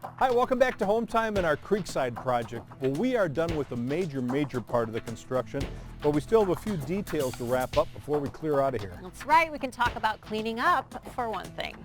Hi, welcome back to Hometime and our Creekside project. Well, we are done with a major part of the construction, but we still have a few details to wrap up before we clear out of here. That's right, we can talk about cleaning up for one thing.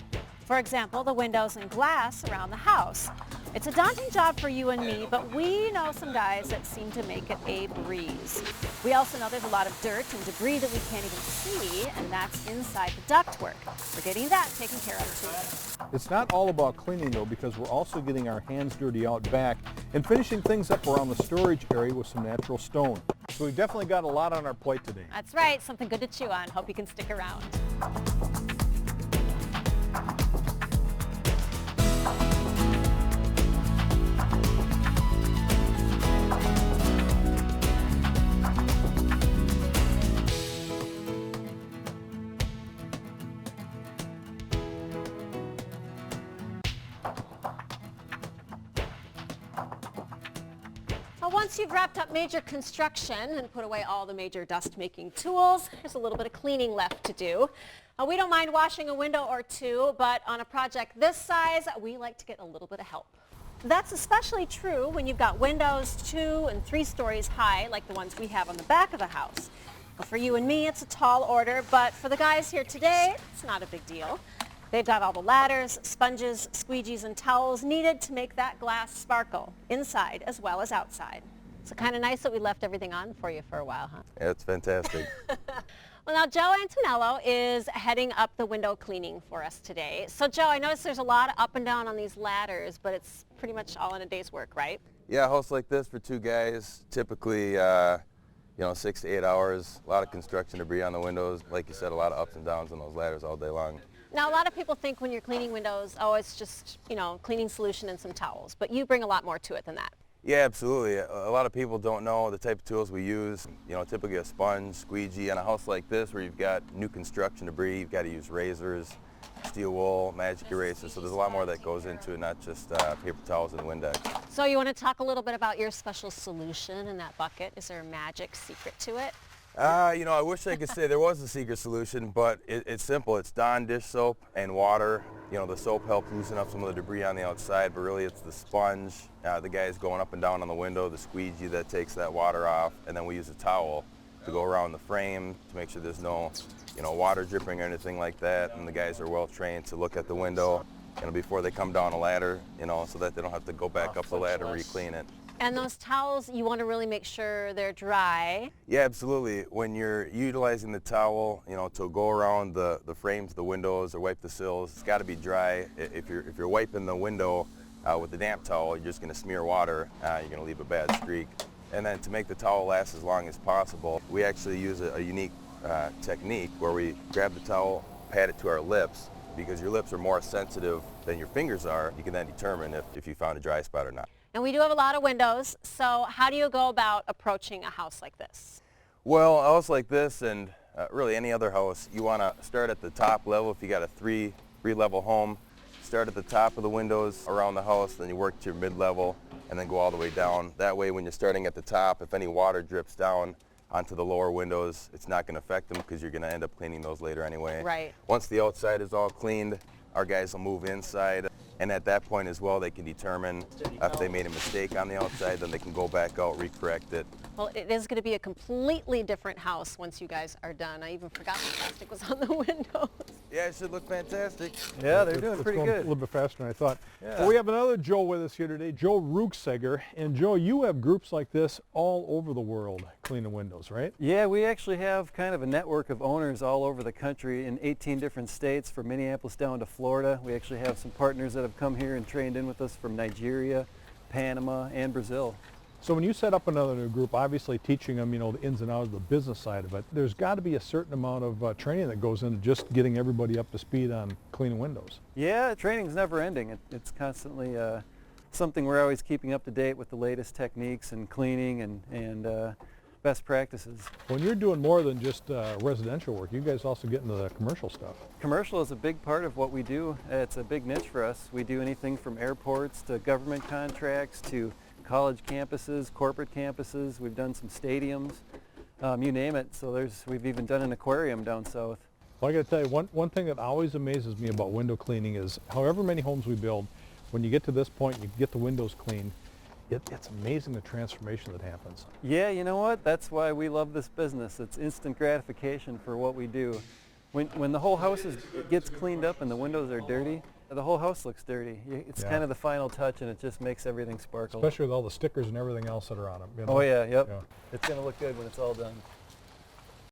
For example, the windows and glass around the house. It's a daunting job for you and me, but we know some guys that seem to make it a breeze. We also know there's a lot of dirt and debris that we can't even see, and that's inside the ductwork. We're getting that taken care of too. It's not all about cleaning though, because we're also getting our hands dirty out back and finishing things up around the storage area with some natural stone. So we've definitely got a lot on our plate today. That's right, something good to chew on. Hope you can stick around. Once you've wrapped up major construction and put away all the major dust-making tools, there's a little bit of cleaning left to do. We don't mind washing a window or two, but on a project this size, we like to get a little bit of help. That's especially true when you've got windows 2 and 3 stories high, like the ones we have on the back of the house. Well, for you and me, it's a tall order, but for the guys here today, it's not a big deal. They've got all the ladders, sponges, squeegees, and towels needed to make that glass sparkle, inside as well as outside. So kind of nice that we left everything on for you for a while, huh? Yeah, it's fantastic. Well, now Joe Antonello is heading up the window cleaning for us today. So Joe, I noticed there's a lot of up and down on these ladders, but it's pretty much all in a day's work, right? Yeah, a house like this for 2 guys, typically 6 to 8 hours, a lot of construction debris on the windows. Like you said, a lot of ups and downs on those ladders all day long. Now, a lot of people think when you're cleaning windows, oh, it's just, cleaning solution and some towels, but you bring a lot more to it than that. Yeah, absolutely. A lot of people don't know the type of tools we use. Typically a sponge, squeegee. On a house like this where you've got new construction debris, you've got to use razors, steel wool, magic erasers. So there's a lot more that goes into it, not just paper towels and Windex. So you want to talk a little bit about your special solution in that bucket? Is there a magic secret to it? I wish I could say there was a secret solution, but it's simple. It's Dawn dish soap and water. The soap helps loosen up some of the debris on the outside, but really it's the sponge, the guys going up and down on the window, the squeegee that takes that water off, and then we use a towel to go around the frame to make sure there's no, water dripping or anything like that, and the guys are well trained to look at the window, before they come down a ladder, so that they don't have to go back up the ladder and re-clean it. And those towels, you want to really make sure they're dry. Yeah, absolutely. When you're utilizing the towel, to go around the frames, the windows, or wipe the sills, it's got to be dry. If you're wiping the window with the damp towel, you're just going to smear water. You're going to leave a bad streak. And then to make the towel last as long as possible, we actually use a unique technique where we grab the towel, pat it to our lips, because your lips are more sensitive than your fingers are. You can then determine if you found a dry spot or not. And we do have a lot of windows, so how do you go about approaching a house like this? Well, a house like this and really any other house, you want to start at the top level. If you got a three-level home, start at the top of the windows around the house, then you work to your mid-level and then go all the way down. That way when you're starting at the top, if any water drips down onto the lower windows, it's not going to affect them because you're going to end up cleaning those later anyway. Right. Once the outside is all cleaned, our guys will move inside. And at that point as well, they can determine if they made a mistake on the outside, then they can go back out, recorrect it. Well, it is going to be a completely different house once you guys are done. I even forgot the plastic was on the windows. Yeah, it should look fantastic. Yeah, they're doing pretty good. A little bit faster than I thought. Yeah. Well, we have another Joe with us here today, Joe Ruckseger. And Joe, you have groups like this all over the world cleaning windows, right? Yeah, we actually have kind of a network of owners all over the country in 18 different states, from Minneapolis down to Florida. We actually have some partners that have come here and trained in with us from Nigeria, Panama, and Brazil. So when you set up another new group, obviously teaching them, the ins and outs of the business side of it, there's got to be a certain amount of training that goes into just getting everybody up to speed on cleaning windows. Yeah, training's never ending. It's constantly something we're always keeping up to date with, the latest techniques and cleaning and best practices. When you're doing more than just residential work, you guys also get into the commercial stuff. Commercial is a big part of what we do. It's a big niche for us. We do anything from airports to government contracts to college campuses, corporate campuses. We've done some stadiums, you name it. So we've even done an aquarium down south. Well, I got to tell you, one thing that always amazes me about window cleaning is however many homes we build, when you get to this point, you get the windows cleaned, it's amazing the transformation that happens. Yeah, you know what? That's why we love this business. It's instant gratification for what we do. When the whole house gets cleaned up and the windows are dirty, the whole house looks dirty. It's kind of the final touch, and it just makes everything sparkle. Especially with all the stickers and everything else that are on them. You know? Oh yeah, yep. Yeah. It's going to look good when it's all done.